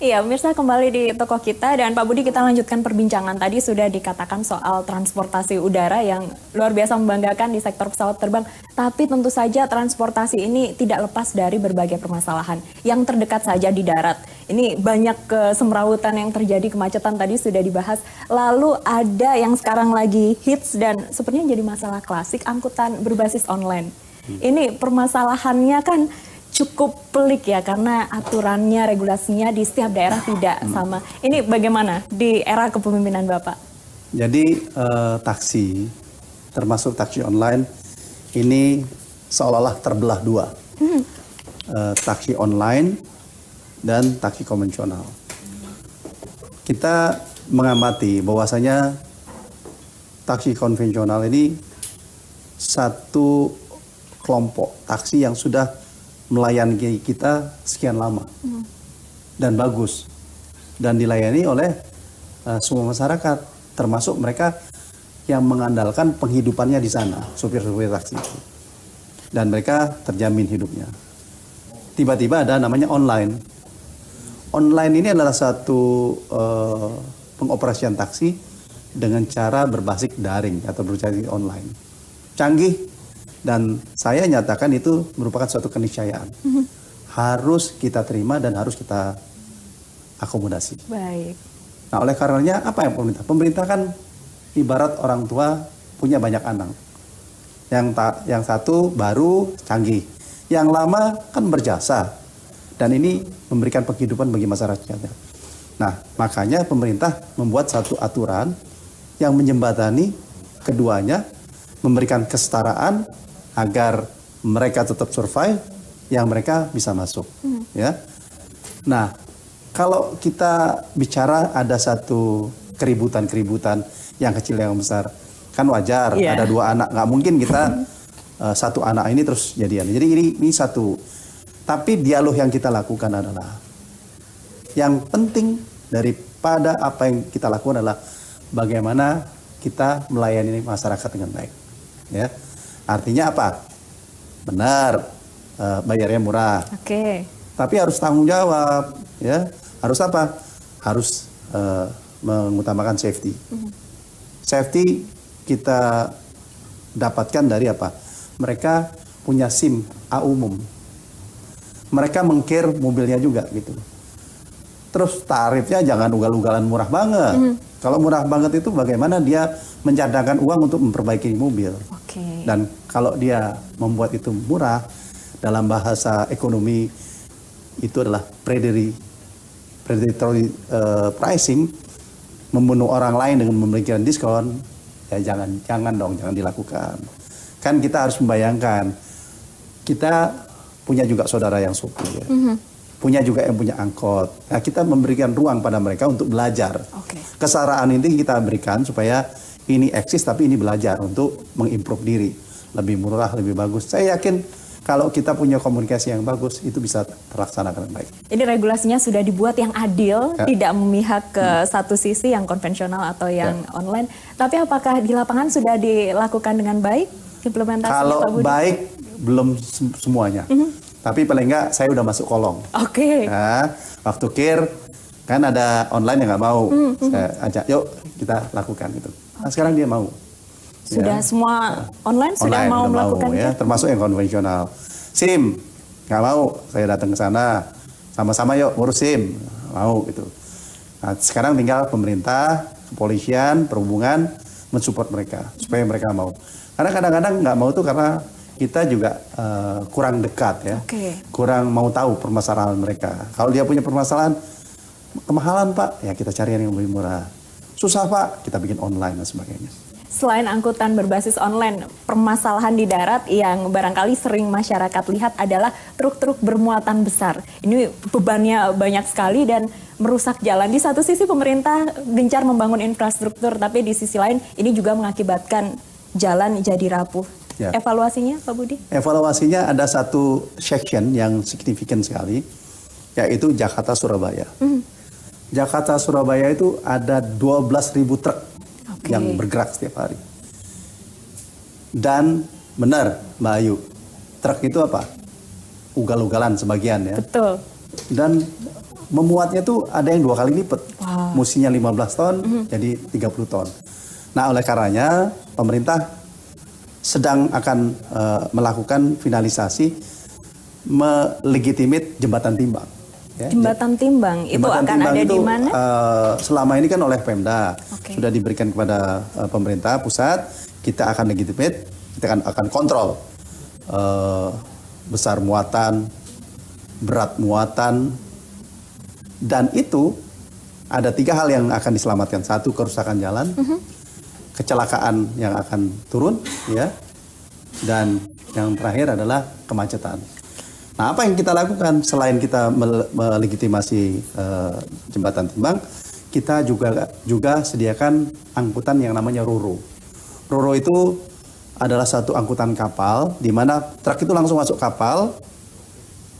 Iya, pemirsa kembali di toko kita dan Pak Budi kita lanjutkan perbincangan. Tadi sudah dikatakan soal transportasi udara yang luar biasa membanggakan di sektor pesawat terbang. Tapi tentu saja transportasi ini tidak lepas dari berbagai permasalahan. Yang terdekat saja di darat. Ini banyak kesemrawutan yang terjadi, kemacetan tadi sudah dibahas. Lalu ada yang sekarang lagi hits dan sepertinya jadi masalah klasik, angkutan berbasis online. Ini permasalahannya kan cukup pelik ya karena aturannya, regulasinya di setiap daerah tidak sama. Ini bagaimana di era kepemimpinan Bapak? Jadi taksi, termasuk taksi online, ini seolah-olah terbelah dua. Taksi online dan taksi konvensional. Kita mengamati bahwasanya taksi konvensional ini satu kelompok taksi yang sudah melayani kita sekian lama dan bagus dan dilayani oleh semua masyarakat, termasuk mereka yang mengandalkan penghidupannya di sana, supir-supir taksi itu, dan mereka terjamin hidupnya. Tiba-tiba ada namanya online. Online ini adalah satu pengoperasian taksi dengan cara berbasis daring atau berbasis online, canggih. Dan saya nyatakan itu merupakan suatu keniscayaan. Harus kita terima dan harus kita akomodasi. Baik. Nah, oleh karenanya apa yang pemerintah? Pemerintah kan ibarat orang tua punya banyak anak. Yang satu baru canggih, yang lama kan berjasa. Dan ini memberikan penghidupan bagi masyarakatnya. Nah, makanya pemerintah membuat satu aturan yang menjembatani keduanya, memberikan kesetaraan agar mereka tetap survive, yang mereka bisa masuk, ya. Nah, kalau kita bicara ada satu keributan yang kecil yang besar, kan wajar. Ada dua anak, nggak mungkin kita satu anak ini terus jadian. Jadi ini satu. Tapi dialog yang kita lakukan adalah yang penting daripada apa yang kita lakukan adalah bagaimana kita melayani masyarakat dengan baik, ya. Artinya apa? Benar, bayarnya murah. Oke. Tapi harus tanggung jawab, ya. Harus apa? Harus mengutamakan safety. Safety kita dapatkan dari apa? Mereka punya SIM A umum. Mereka mengcare mobilnya juga gitu. Terus tarifnya jangan ugal-ugalan murah banget. Kalau murah banget itu bagaimana dia mencadangkan uang untuk memperbaiki mobil. Dan kalau dia membuat itu murah, dalam bahasa ekonomi itu adalah predatory pricing, membunuh orang lain dengan memberikan diskon, ya jangan dilakukan. Kan kita harus membayangkan, kita punya juga saudara yang sopir, punya juga yang punya angkot. Nah, kita memberikan ruang pada mereka untuk belajar. Kesetaraan ini kita berikan supaya ini eksis, tapi ini belajar untuk mengimprove diri. Lebih murah, lebih bagus. Saya yakin kalau kita punya komunikasi yang bagus, itu bisa terlaksana dengan baik. Ini regulasinya sudah dibuat yang adil, tidak memihak ke satu sisi yang konvensional atau yang online. Tapi apakah di lapangan sudah dilakukan dengan baik implementasi? Kalau baik, belum semuanya. Tapi paling enggak saya udah masuk kolong. Nah, waktu KIR, kan ada online yang nggak mau. Saya ajak, yuk kita lakukan itu. Nah, sekarang dia mau. Sudah semua online sudah mau melakukan ya, termasuk yang konvensional. SIM nggak mau, saya datang ke sana, sama-sama yuk ngurus SIM, mau gitu. Nah, sekarang tinggal pemerintah, kepolisian, perhubungan mensupport mereka supaya mereka mau. Karena kadang-kadang nggak mau tuh karena kita juga kurang dekat ya, kurang mau tahu permasalahan mereka. Kalau dia punya permasalahan kemahalan Pak, ya kita cari yang lebih murah. Susah Pak, kita bikin online dan sebagainya. Selain angkutan berbasis online, permasalahan di darat yang barangkali sering masyarakat lihat adalah truk-truk bermuatan besar. Ini bebannya banyak sekali dan merusak jalan. Di satu sisi pemerintah gencar membangun infrastruktur, tapi di sisi lain ini juga mengakibatkan jalan jadi rapuh. Evaluasinya Pak Budi? Evaluasinya ada satu section yang signifikan sekali, yaitu Jakarta-Surabaya. Jakarta-Surabaya itu ada 12.000 truk yang bergerak setiap hari. Dan benar Mbak Ayu, truk itu apa? Ugal-ugalan sebagian ya. Betul. dan memuatnya tuh ada yang 2 kali lipat. Wow. Mestinya 15 ton jadi 30 ton. Nah, oleh karenanya pemerintah sedang akan melakukan finalisasi melegitimate jembatan timbang. Ya, Jembatan timbang itu jembatan akan timbang ada itu, di mana? Selama ini kan oleh Pemda Oke. sudah diberikan kepada pemerintah pusat. Kita akan legitimate, kita akan kontrol besar muatan, berat muatan, dan itu ada 3 hal yang akan diselamatkan. 1, kerusakan jalan, kecelakaan yang akan turun, ya, dan yang terakhir adalah kemacetan. Nah, apa yang kita lakukan selain kita melegitimasi jembatan timbang, kita juga sediakan angkutan yang namanya RoRo. RoRo itu adalah satu angkutan kapal di mana truk itu langsung masuk kapal,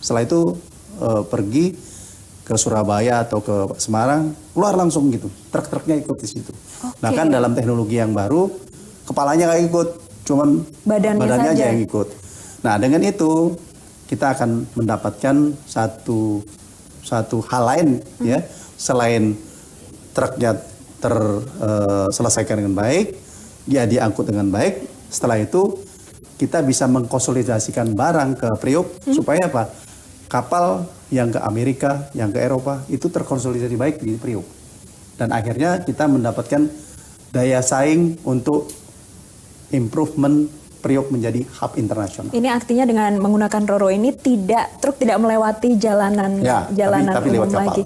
setelah itu pergi ke Surabaya atau ke Semarang, keluar langsung gitu. Truk-truknya ikut di situ. Nah, kan dalam teknologi yang baru, kepalanya nggak ikut, cuman badannya aja yang ikut. Nah, dengan itu kita akan mendapatkan satu hal lain, ya, selain truknya terselesaikan dengan baik, dia diangkut dengan baik. Setelah itu kita bisa mengkonsolidasikan barang ke Priok supaya apa? Kapal yang ke Amerika, yang ke Eropa itu terkonsolidasi baik di Priok. Dan akhirnya kita mendapatkan daya saing untuk improvement Priok menjadi hub internasional. Ini artinya dengan menggunakan RoRo ini truk tidak melewati jalanan tapi umum lewat kapal. lagi.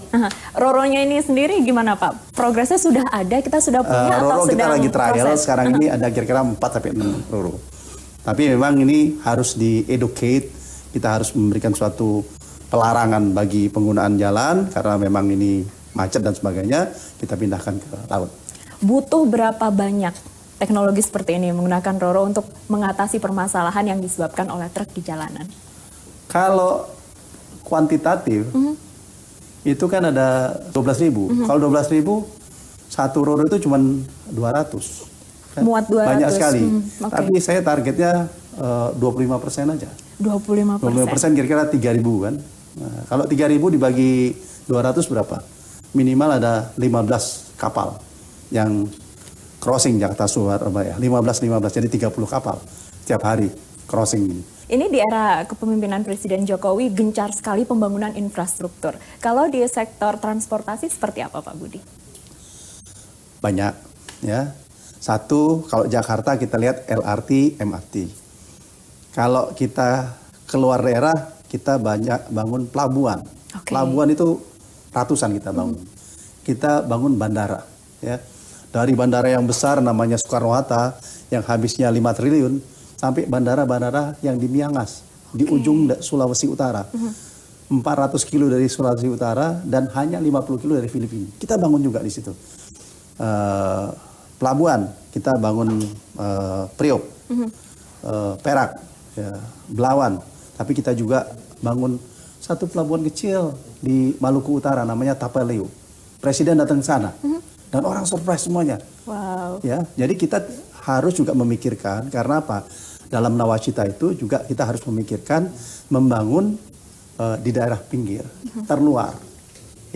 RoRo-nya ini sendiri gimana Pak? Progresnya sudah ada, kita sudah punya atau RoRo kita sedang lagi trial proses? sekarang ini ada kira-kira 4 sampai 6 RoRo. Tapi memang ini harus di-educate, kita harus memberikan suatu pelarangan bagi penggunaan jalan karena memang ini macet dan sebagainya, kita pindahkan ke laut. Butuh berapa banyak teknologi seperti ini menggunakan RoRo untuk mengatasi permasalahan yang disebabkan oleh truk di jalanan? Kalau kuantitatif, itu kan ada 12.000. Kalau 12.000, satu RoRo itu cuma 200. Kan? Muat 200. Banyak sekali. Okay. Tapi saya targetnya 25% aja. 25%. 25% kira-kira 3.000 kan. Nah, kalau 3.000 dibagi 200 berapa? Minimal ada 15 kapal yang crossing Jakarta Surabaya. 15 jadi 30 kapal setiap hari crossing ini. Ini di era kepemimpinan Presiden Jokowi gencar sekali pembangunan infrastruktur. Kalau di sektor transportasi seperti apa Pak Budi? Banyak, ya. Satu, kalau Jakarta kita lihat LRT, MRT. Kalau kita keluar daerah, kita banyak bangun pelabuhan. Okay. Pelabuhan itu ratusan kita bangun. Kita bangun bandara, ya. Dari bandara yang besar namanya Soekarno-Hatta yang habisnya 5 triliun sampai bandara-bandara yang di Miangas, di ujung Sulawesi Utara. 400 kilo dari Sulawesi Utara dan hanya 50 kilo dari Filipina. Kita bangun juga di situ. Pelabuhan, kita bangun Priok, Perak, ya, Belawan. Tapi kita juga bangun satu pelabuhan kecil di Maluku Utara namanya Tapaleo. Presiden datang ke sana. Dan orang surprise semuanya. Wow. Ya, jadi kita harus juga memikirkan karena apa? Dalam nawacita itu juga kita harus memikirkan membangun di daerah pinggir, terluar,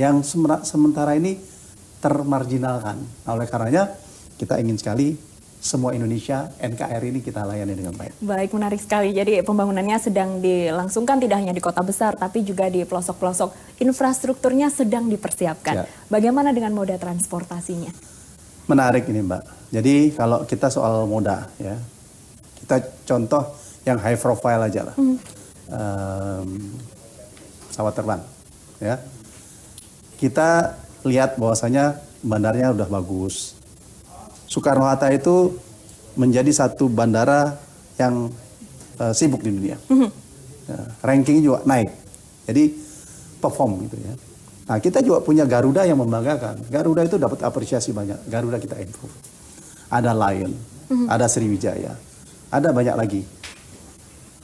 yang sementara ini termarginalkan. Nah, oleh karenanya kita ingin sekali semua Indonesia NKRI ini kita layani dengan baik. Baik, menarik sekali. Jadi pembangunannya sedang dilangsungkan tidak hanya di kota besar, tapi juga di pelosok-pelosok. Infrastrukturnya sedang dipersiapkan. Ya. Bagaimana dengan moda transportasinya? Menarik ini Mbak. Jadi kalau kita soal moda, ya, kita contoh yang high profile aja lah. Pesawat terbang, ya. Kita lihat bahwasanya bandarnya udah bagus. Soekarno-Hatta itu menjadi satu bandara yang sibuk di dunia. Ya, ranking juga naik. Jadi perform gitu ya. Nah, kita juga punya Garuda yang membanggakan. Garuda itu dapat apresiasi banyak. Garuda kita improve. Ada Lion, ada Sriwijaya, ada banyak lagi.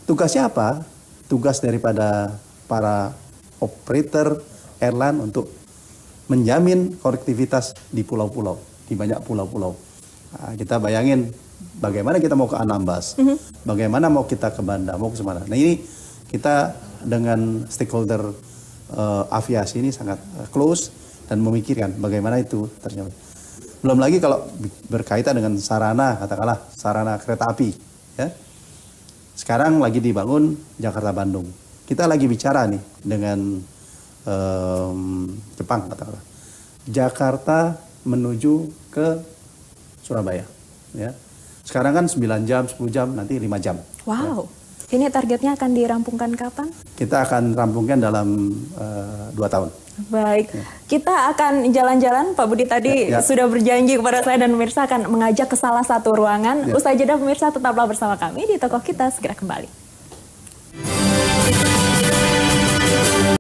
Tugasnya apa? Tugas daripada para operator airline untuk menjamin konektivitas di pulau-pulau, di banyak pulau-pulau. Nah, kita bayangin bagaimana kita mau ke Anambas, bagaimana mau kita ke Banda, mau ke mana. Nah, ini kita dengan stakeholder aviasi ini sangat close dan memikirkan bagaimana itu tercapai. Belum lagi kalau berkaitan dengan sarana, katakanlah sarana kereta api, ya. Sekarang lagi dibangun Jakarta-Bandung. Kita lagi bicara nih dengan Jepang, katakanlah. Jakarta menuju ke Surabaya, ya. Sekarang kan 9 jam, 10 jam, nanti 5 jam. Wow. Ya. Ini targetnya akan dirampungkan kapan? Kita akan rampungkan dalam 2 tahun. Baik, kita akan jalan-jalan. Pak Budi tadi sudah berjanji kepada saya dan pemirsa akan mengajak ke salah satu ruangan. Usai jeda pemirsa tetaplah bersama kami di Tokoh Kita, segera kembali.